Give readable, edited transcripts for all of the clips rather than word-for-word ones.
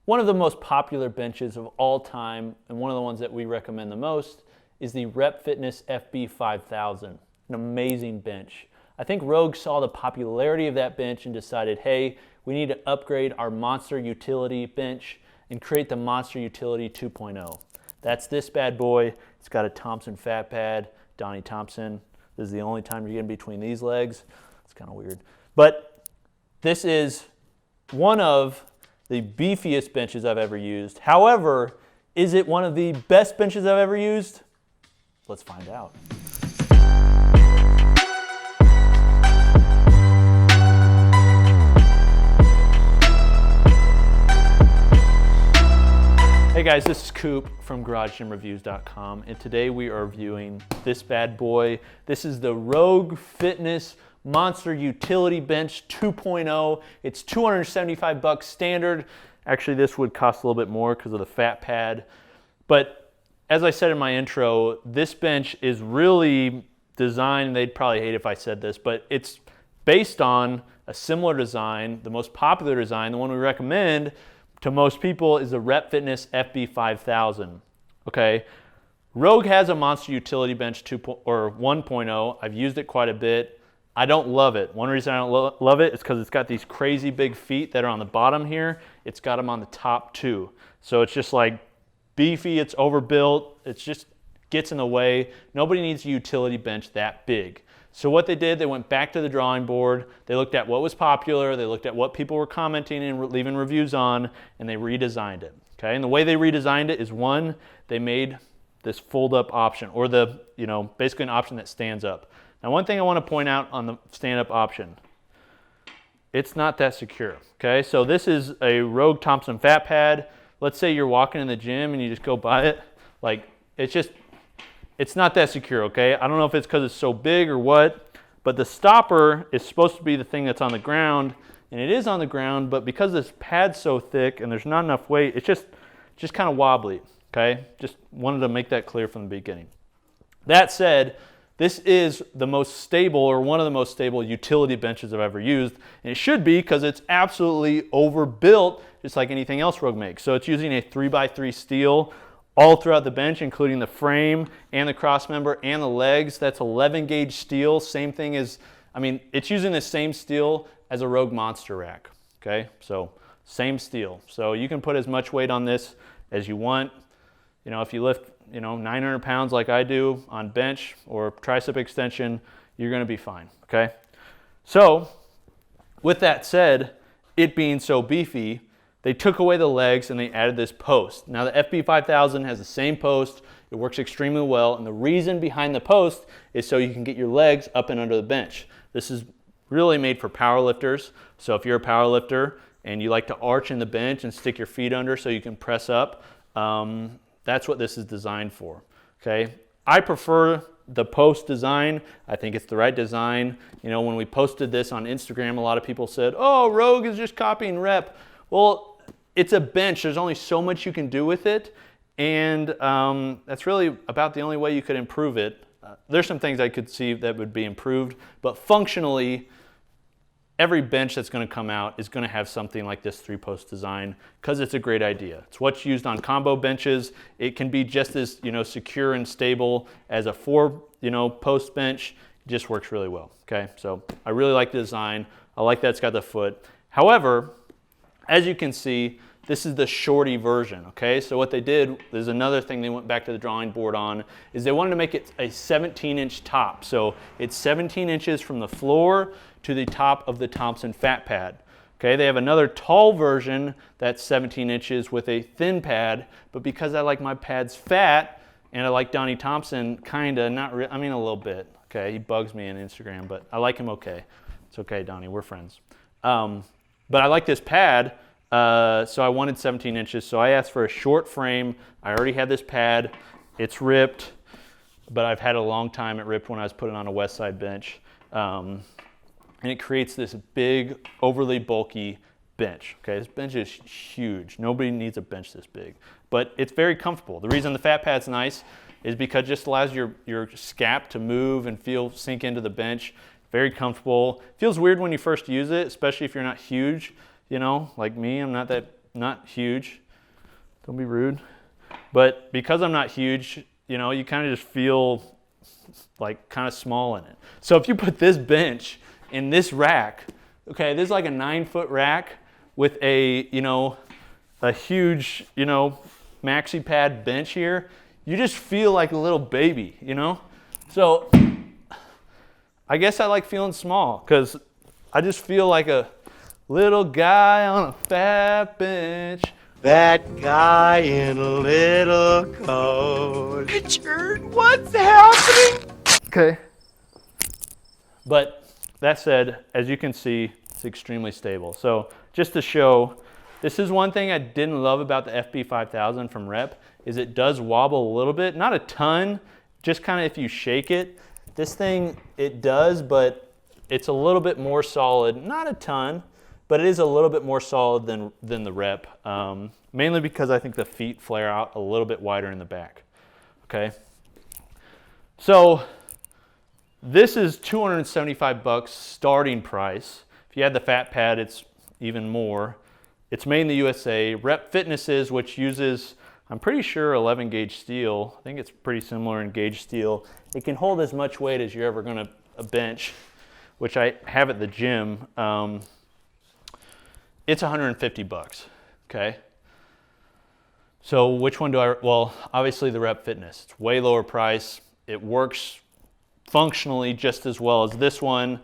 One of the most popular benches of all time, and one of the ones that we recommend the most, is the Rep Fitness FB 5000. An amazing bench. I think Rogue saw the popularity of that bench and decided, hey, we need to upgrade our Monster Utility bench and create the Monster Utility 2.0. That's this bad boy. It's got a Thompson fat pad, Donnie Thompson. This is the only time you're getting between these legs. It's kind of weird. But this is one of the beefiest benches I've ever used. However, is it one of the best benches I've ever used? Let's find out. Hey guys, this is Coop from GarageGymReviews.com, and today we are reviewing this bad boy. This is the Rogue Fitness Monster Utility Bench 2.0. It's $275 standard. Actually, this would cost a little bit more because of the fat pad. But as I said in my intro, this bench is really designed, they'd probably hate if I said this, but it's based on a similar design. The most popular design, the one we recommend to most people, is the Rep Fitness FB 5000. Okay, Rogue has a Monster Utility Bench 1.0. I've used it quite a bit. I don't love it. One reason I don't love it is because it's got these crazy big feet that are on the bottom here. It's got them on the top too. So it's just like beefy, it's overbuilt, it just gets in the way. Nobody needs a utility bench that big. So what they did, they went back to the drawing board, they looked at what was popular, they looked at what people were commenting and leaving reviews on, and they redesigned it. Okay, and the way they redesigned it is, one, they made this fold-up option, or the, basically an option that stands up. Now, one thing I want to point out on the stand-up option, it's not that secure, okay? So this is a Rogue Thompson fat pad. Let's say you're walking in the gym and you just go by it. Like, it's not that secure, okay? I don't know if it's because it's so big or what, but the stopper is supposed to be the thing that's on the ground, and it is on the ground, but because this pad's so thick and there's not enough weight, it's just kind of wobbly, okay? Just wanted to make that clear from the beginning. That said, this is the most stable, or one of the most stable utility benches I've ever used, and it should be because it's absolutely overbuilt, just like anything else Rogue makes. So it's using a 3x3 steel all throughout the bench, including the frame and the cross member and the legs. That's 11 gauge steel. Same thing as, it's using the same steel as a Rogue Monster rack, okay? So same steel. So you can put as much weight on this as you want. If you lift 900 pounds like I do on bench or tricep extension, you're gonna be fine, okay? So with that said, it being so beefy, they took away the legs and they added this post. Now the FB 5000 has the same post, it works extremely well, and the reason behind the post is so you can get your legs up and under the bench. This is really made for powerlifters, so if you're a powerlifter and you like to arch in the bench and stick your feet under so you can press up, that's what this is designed for, okay? I prefer the post design. I think it's the right design. When we posted this on Instagram, a lot of people said, oh, Rogue is just copying Rep. Well, it's a bench. There's only so much you can do with it, and that's really about the only way you could improve it. There's some things I could see that would be improved, but functionally, every bench that's going to come out is going to have something like this 3-post design because it's a great idea. It's what's used on combo benches. It can be just as secure and stable as a 4 post bench. It just works really well. Okay, so I really like the design. I like that it's got the foot. However, as you can see, this is the shorty version. Okay, so what they did, there's another thing they went back to the drawing board on, is they wanted to make it a 17-inch top. So it's 17 inches from the floor to the top of the Thompson fat pad. Okay, they have another tall version that's 17 inches with a thin pad, but because I like my pads fat and I like Donnie Thompson, kinda, not really, a little bit. Okay, he bugs me on Instagram, but I like him okay. It's okay, Donnie, we're friends. But I like this pad, so I wanted 17 inches, so I asked for a short frame. I already had this pad. It's ripped, but I've had it a long time. It ripped when I was putting on a West Side bench. And it creates this big, overly bulky bench. Okay, this bench is huge. Nobody needs a bench this big, but it's very comfortable. The reason the fat pad's nice is because it just allows your scap to move and sink into the bench. Very comfortable. Feels weird when you first use it, especially if you're not huge, like me. I'm not that not huge. Don't be rude. But because I'm not huge, you know, you kind of just feel like kind of small in it. So if you put this bench in this rack, okay, this is like a 9-foot rack with a, you know, a huge, you know, maxi pad bench here, you just feel like a little baby, you know? So I guess I like feeling small because I just feel like a little guy on a fat bench. That guy in a little coat. Richard, what's happening? Okay. But that said, as you can see, it's extremely stable. So just to show, this is one thing I didn't love about the FB5000 from Rep, is it does wobble a little bit. Not a ton, just kind of if you shake it. This thing, it does, but it's a little bit more solid. Not a ton, but it is a little bit more solid than the Rep. Mainly because I think the feet flare out a little bit wider in the back. Okay. So this is $275 starting price. If you add the fat pad, it's even more. It's made in the USA. Rep Fitnesses, which uses, I'm pretty sure, 11 gauge steel. I think it's pretty similar in gauge steel. It can hold as much weight as you're ever going to bench, which I have at the gym. It's $150, okay? So which one do I, well, obviously the Rep Fitness. It's way lower price. It works functionally just as well as this one.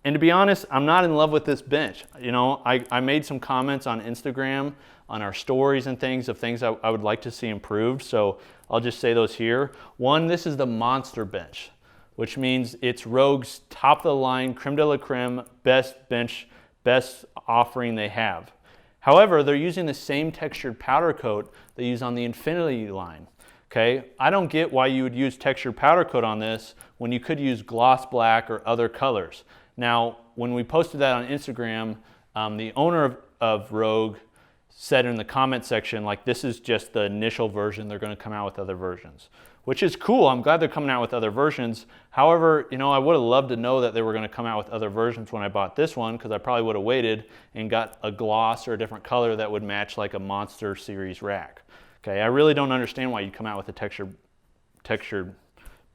And to be honest, I'm not in love with this bench. You know, I made some comments on Instagram, on our stories and things of things I would like to see improved. So I'll just say those here. One, this is the monster bench, which means it's Rogue's top of the line, creme de la creme, best bench, best offering they have. However, they're using the same textured powder coat they use on the Infinity line. Okay, I don't get why you would use textured powder coat on this when you could use gloss black or other colors. Now, when we posted that on Instagram, the owner of Rogue said in the comment section, like, this is just the initial version. They're going to come out with other versions, which is cool. I'm glad they're coming out with other versions. However, you know, I would have loved to know that they were going to come out with other versions when I bought this one, because I probably would have waited and got a gloss or a different color that would match like a Monster Series rack. Okay, I really don't understand why you come out with a textured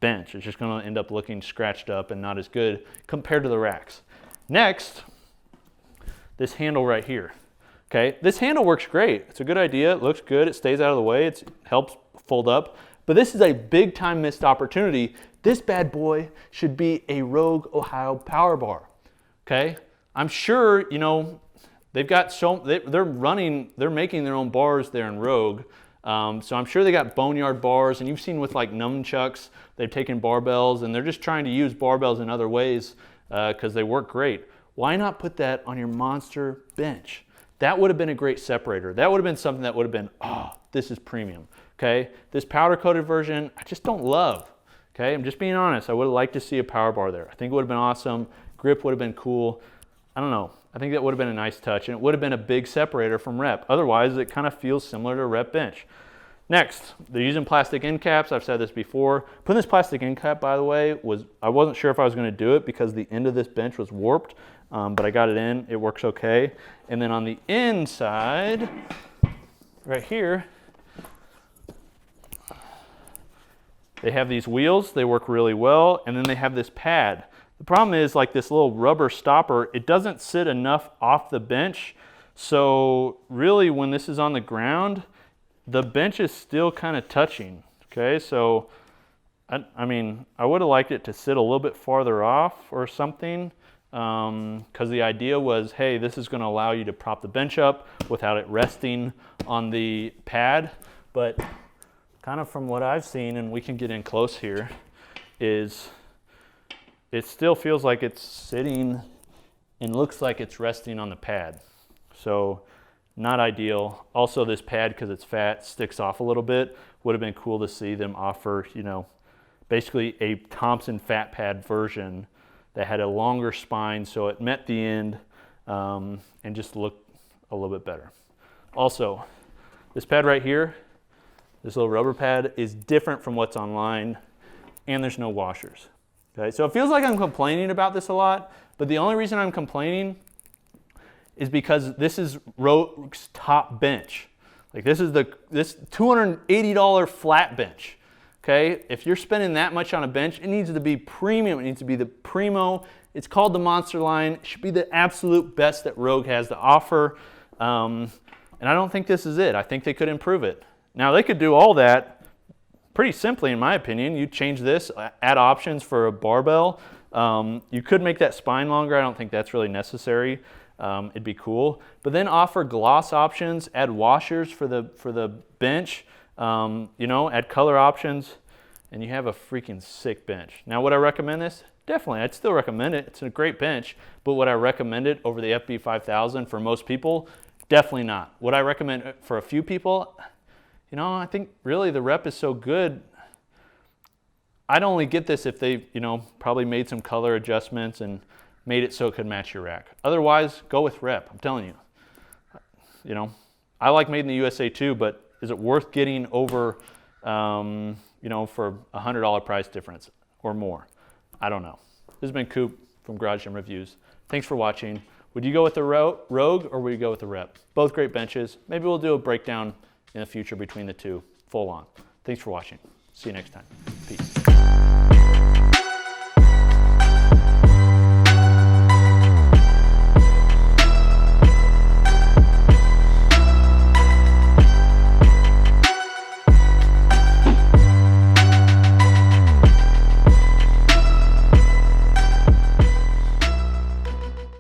bench. It's just going to end up looking scratched up and not as good compared to the racks. Next, this handle right here. Okay, this handle works great. It's a good idea. It looks good. It stays out of the way. It helps fold up. But this is a big time missed opportunity. This bad boy should be a Rogue Ohio power bar. Okay, I'm sure, you know, they've got they're making their own bars there in Rogue. So I'm sure they got boneyard bars, and you've seen with like nunchucks, they've taken barbells and they're just trying to use barbells in other ways because they work great. Why not put that on your monster bench? That would have been a great separator. That would have been something that would have been, oh, this is premium. Okay, this powder coated version, I just don't love. Okay, I'm just being honest. I would have liked to see a power bar there. I think it would have been awesome. Grip would have been cool. I don't know. I think that would have been a nice touch, and it would have been a big separator from Rep. Otherwise, it kind of feels similar to a Rep bench. Next, they're using plastic end caps. I've said this before. Putting this plastic end cap, by the way, I wasn't sure if I was going to do it because the end of this bench was warped, but I got it in. It works okay. And then on the inside, right here, they have these wheels. They work really well, and then they have this pad. The problem is, like, this little rubber stopper, it doesn't sit enough off the bench. So really, when this is on the ground, the bench is still kind of touching. Okay, so I mean, I would have liked it to sit a little bit farther off or something, because the idea was, hey, this is going to allow you to prop the bench up without it resting on the pad. But kind of from what I've seen, and we can get in close here, is it still feels like it's sitting and looks like it's resting on the pad. So not ideal. Also, this pad, because it's fat, sticks off a little bit. Would have been cool to see them offer, you know, basically a Thompson fat pad version that had a longer spine so it met the end and just looked a little bit better. Also, this pad right here, this little rubber pad, is different from what's online, and there's no washers. Okay, so it feels like I'm complaining about this a lot, but the only reason I'm complaining is because this is Rogue's top bench. Like this $280 flat bench. Okay, if you're spending that much on a bench, it needs to be premium. It needs to be the primo. It's called the Monster line. It should be the absolute best that Rogue has to offer. And I don't think this is it. I think they could improve it. Now they could do all that pretty simply, in my opinion. You change this, add options for a barbell. You could make that spine longer. I don't think that's really necessary. It'd be cool. But then offer gloss options, add washers for the bench. Add color options, and you have a freaking sick bench. Now, would I recommend this? Definitely. I'd still recommend it. It's a great bench, but would I recommend it over the FB 5000 for most people? Definitely not. Would I recommend it for a few people? I think really the rep is so good. I'd only get this if they, probably made some color adjustments and made it so it could match your rack. Otherwise, go with rep. I'm telling you. I like Made in the USA too, but is it worth getting over, for $100 price difference or more? I don't know. This has been Coop from Garage Gym Reviews. Thanks for watching. Would you go with the Rogue or would you go with the Rep? Both great benches. Maybe we'll do a breakdown in the future between the two, full on. Thanks for watching. See you next time. Peace.